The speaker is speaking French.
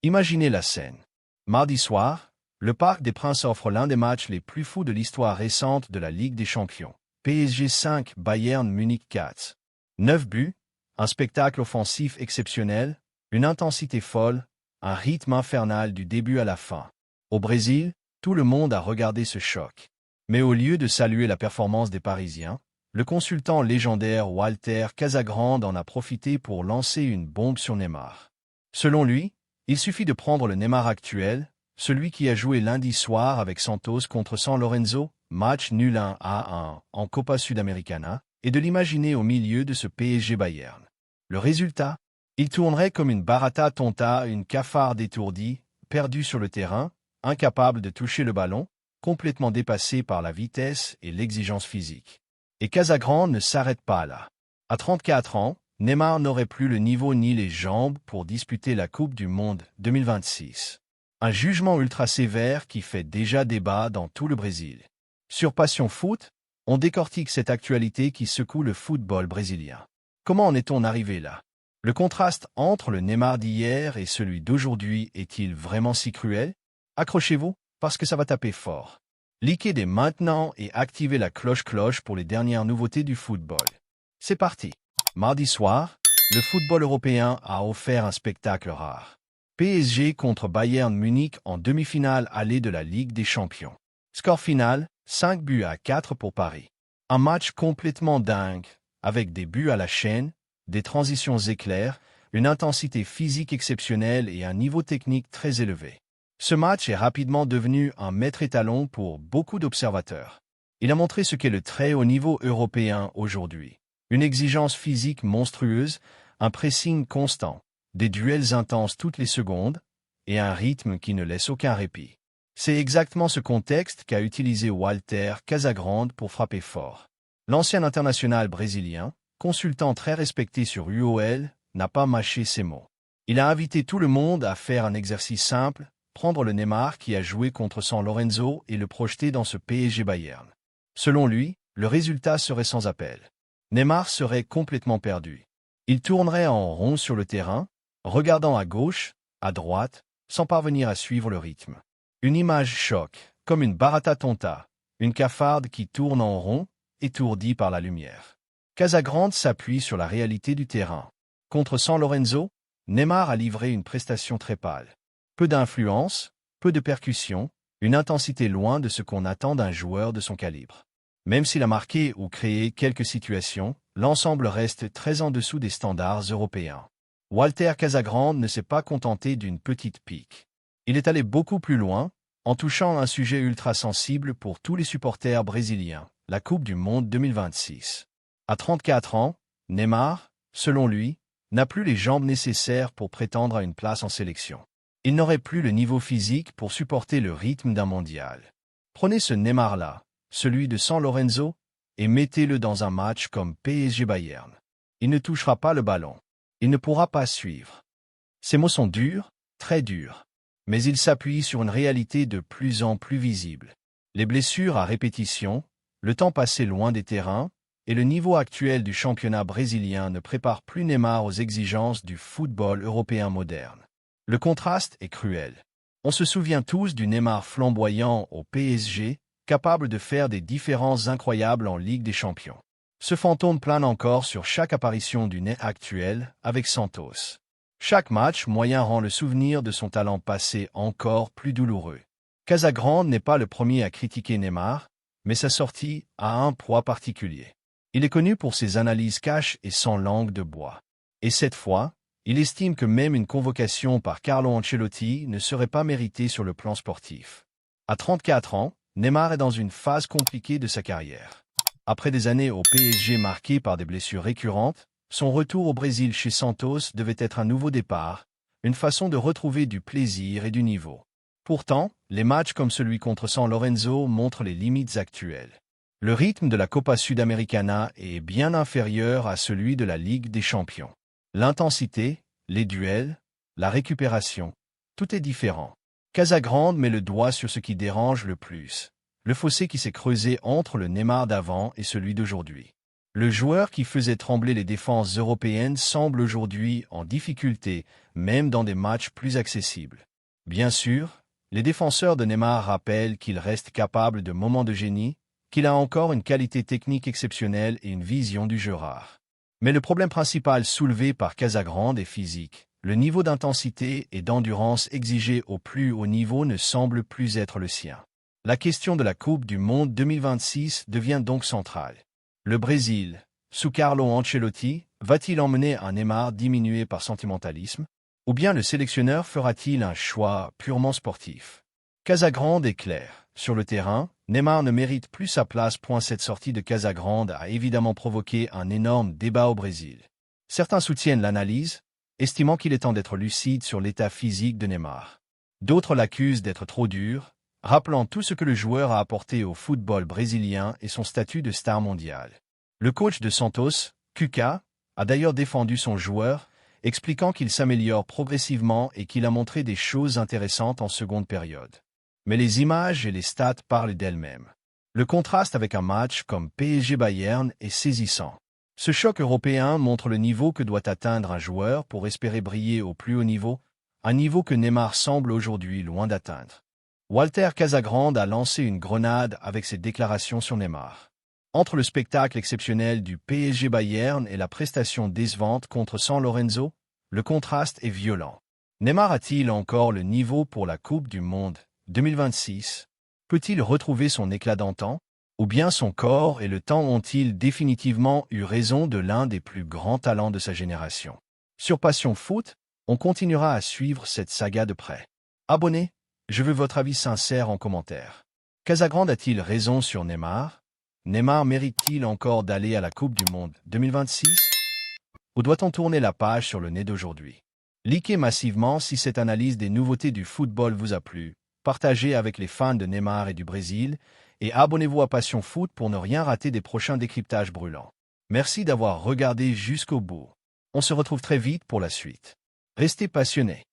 Imaginez la scène. Mardi soir, le Parc des Princes offre l'un des matchs les plus fous de l'histoire récente de la Ligue des Champions. PSG 5, Bayern Munich 4. 9 buts, un spectacle offensif exceptionnel, une intensité folle, un rythme infernal du début à la fin. Au Brésil, tout le monde a regardé ce choc. Mais au lieu de saluer la performance des Parisiens, le consultant légendaire Walter Casagrande en a profité pour lancer une bombe sur Neymar. Selon lui, il suffit de prendre le Neymar actuel, celui qui a joué lundi soir avec Santos contre San Lorenzo, match nul 1-1 en Copa Sudamericana, et de l'imaginer au milieu de ce PSG Bayern. Le résultat? Il tournerait comme une barata tonta, une cafarde étourdie, perdue sur le terrain, incapable de toucher le ballon, complètement dépassé par la vitesse et l'exigence physique. Et Casagrande ne s'arrête pas là. À 34 ans, Neymar n'aurait plus le niveau ni les jambes pour disputer la Coupe du Monde 2026. Un jugement ultra sévère qui fait déjà débat dans tout le Brésil. Sur Passion Foot, on décortique cette actualité qui secoue le football brésilien. Comment en est-on arrivé là? Le contraste entre le Neymar d'hier et celui d'aujourd'hui est-il vraiment si cruel? Accrochez-vous, parce que ça va taper fort. Likez dès maintenant et activez la cloche-cloche pour les dernières nouveautés du football. C'est parti. Mardi soir, le football européen a offert un spectacle rare. PSG contre Bayern Munich en demi-finale allée de la Ligue des Champions. Score final, 5-4 pour Paris. Un match complètement dingue, avec des buts à la chaîne, des transitions éclairs, une intensité physique exceptionnelle et un niveau technique très élevé. Ce match est rapidement devenu un maître étalon pour beaucoup d'observateurs. Il a montré ce qu'est le très haut niveau européen aujourd'hui. Une exigence physique monstrueuse, un pressing constant, des duels intenses toutes les secondes, et un rythme qui ne laisse aucun répit. C'est exactement ce contexte qu'a utilisé Walter Casagrande pour frapper fort. L'ancien international brésilien, consultant très respecté sur UOL, n'a pas mâché ses mots. Il a invité tout le monde à faire un exercice simple, prendre le Neymar qui a joué contre San Lorenzo et le projeter dans ce PSG Bayern. Selon lui, le résultat serait sans appel. Neymar serait complètement perdu. Il tournerait en rond sur le terrain, regardant à gauche, à droite, sans parvenir à suivre le rythme. Une image choc, comme une barata tonta, une cafarde qui tourne en rond, étourdie par la lumière. Casagrande s'appuie sur la réalité du terrain. Contre San Lorenzo, Neymar a livré une prestation très pâle. Peu d'influence, peu de percussion, une intensité loin de ce qu'on attend d'un joueur de son calibre. Même s'il a marqué ou créé quelques situations, l'ensemble reste très en dessous des standards européens. Walter Casagrande ne s'est pas contenté d'une petite pique. Il est allé beaucoup plus loin, en touchant un sujet ultra sensible pour tous les supporters brésiliens, la Coupe du Monde 2026. À 34 ans, Neymar, selon lui, n'a plus les jambes nécessaires pour prétendre à une place en sélection. Il n'aurait plus le niveau physique pour supporter le rythme d'un mondial. Prenez ce Neymar-là, celui de San Lorenzo, et mettez-le dans un match comme PSG Bayern. Il ne touchera pas le ballon. Il ne pourra pas suivre. Ces mots sont durs, très durs. Mais ils s'appuient sur une réalité de plus en plus visible. Les blessures à répétition, le temps passé loin des terrains, et le niveau actuel du championnat brésilien ne prépare plus Neymar aux exigences du football européen moderne. Le contraste est cruel. On se souvient tous du Neymar flamboyant au PSG, capable de faire des différences incroyables en Ligue des Champions. Ce fantôme plane encore sur chaque apparition du Né actuel avec Santos. Chaque match moyen rend le souvenir de son talent passé encore plus douloureux. Casagrande n'est pas le premier à critiquer Neymar, mais sa sortie a un poids particulier. Il est connu pour ses analyses cash et sans langue de bois. Et cette fois, il estime que même une convocation par Carlo Ancelotti ne serait pas méritée sur le plan sportif. À 34 ans, Neymar est dans une phase compliquée de sa carrière. Après des années au PSG marquées par des blessures récurrentes, son retour au Brésil chez Santos devait être un nouveau départ, une façon de retrouver du plaisir et du niveau. Pourtant, les matchs comme celui contre San Lorenzo montrent les limites actuelles. Le rythme de la Copa Sudamericana est bien inférieur à celui de la Ligue des Champions. L'intensité, les duels, la récupération, tout est différent. Casagrande met le doigt sur ce qui dérange le plus, le fossé qui s'est creusé entre le Neymar d'avant et celui d'aujourd'hui. Le joueur qui faisait trembler les défenses européennes semble aujourd'hui en difficulté, même dans des matchs plus accessibles. Bien sûr, les défenseurs de Neymar rappellent qu'il reste capable de moments de génie, qu'il a encore une qualité technique exceptionnelle et une vision du jeu rare. Mais le problème principal soulevé par Casagrande est physique. Le niveau d'intensité et d'endurance exigé au plus haut niveau ne semble plus être le sien. La question de la Coupe du Monde 2026 devient donc centrale. Le Brésil, sous Carlo Ancelotti, va-t-il emmener un Neymar diminué par sentimentalisme? Ou bien le sélectionneur fera-t-il un choix purement sportif? Casagrande est clair. Sur le terrain, Neymar ne mérite plus sa place. Cette sortie de Casagrande a évidemment provoqué un énorme débat au Brésil. Certains soutiennent l'analyse, estimant qu'il est temps d'être lucide sur l'état physique de Neymar. D'autres l'accusent d'être trop dur, rappelant tout ce que le joueur a apporté au football brésilien et son statut de star mondial. Le coach de Santos, Cuca, a d'ailleurs défendu son joueur, expliquant qu'il s'améliore progressivement et qu'il a montré des choses intéressantes en seconde période. Mais les images et les stats parlent d'elles-mêmes. Le contraste avec un match comme PSG-Bayern est saisissant. Ce choc européen montre le niveau que doit atteindre un joueur pour espérer briller au plus haut niveau, un niveau que Neymar semble aujourd'hui loin d'atteindre. Walter Casagrande a lancé une grenade avec ses déclarations sur Neymar. Entre le spectacle exceptionnel du PSG-Bayern et la prestation décevante contre San Lorenzo, le contraste est violent. Neymar a-t-il encore le niveau pour la Coupe du Monde 2026? Peut-il retrouver son éclat d'antan? Ou bien son corps et le temps ont-ils définitivement eu raison de l'un des plus grands talents de sa génération? Sur Passion Foot, on continuera à suivre cette saga de près. Abonnez, je veux votre avis sincère en commentaire. Casagrande a-t-il raison sur Neymar? Neymar mérite-t-il encore d'aller à la Coupe du Monde 2026? Ou doit-on tourner la page sur le nez d'aujourd'hui? Likez massivement si cette analyse des nouveautés du football vous a plu, partagez avec les fans de Neymar et du Brésil, et abonnez-vous à Passion Foot pour ne rien rater des prochains décryptages brûlants. Merci d'avoir regardé jusqu'au bout. On se retrouve très vite pour la suite. Restez passionnés.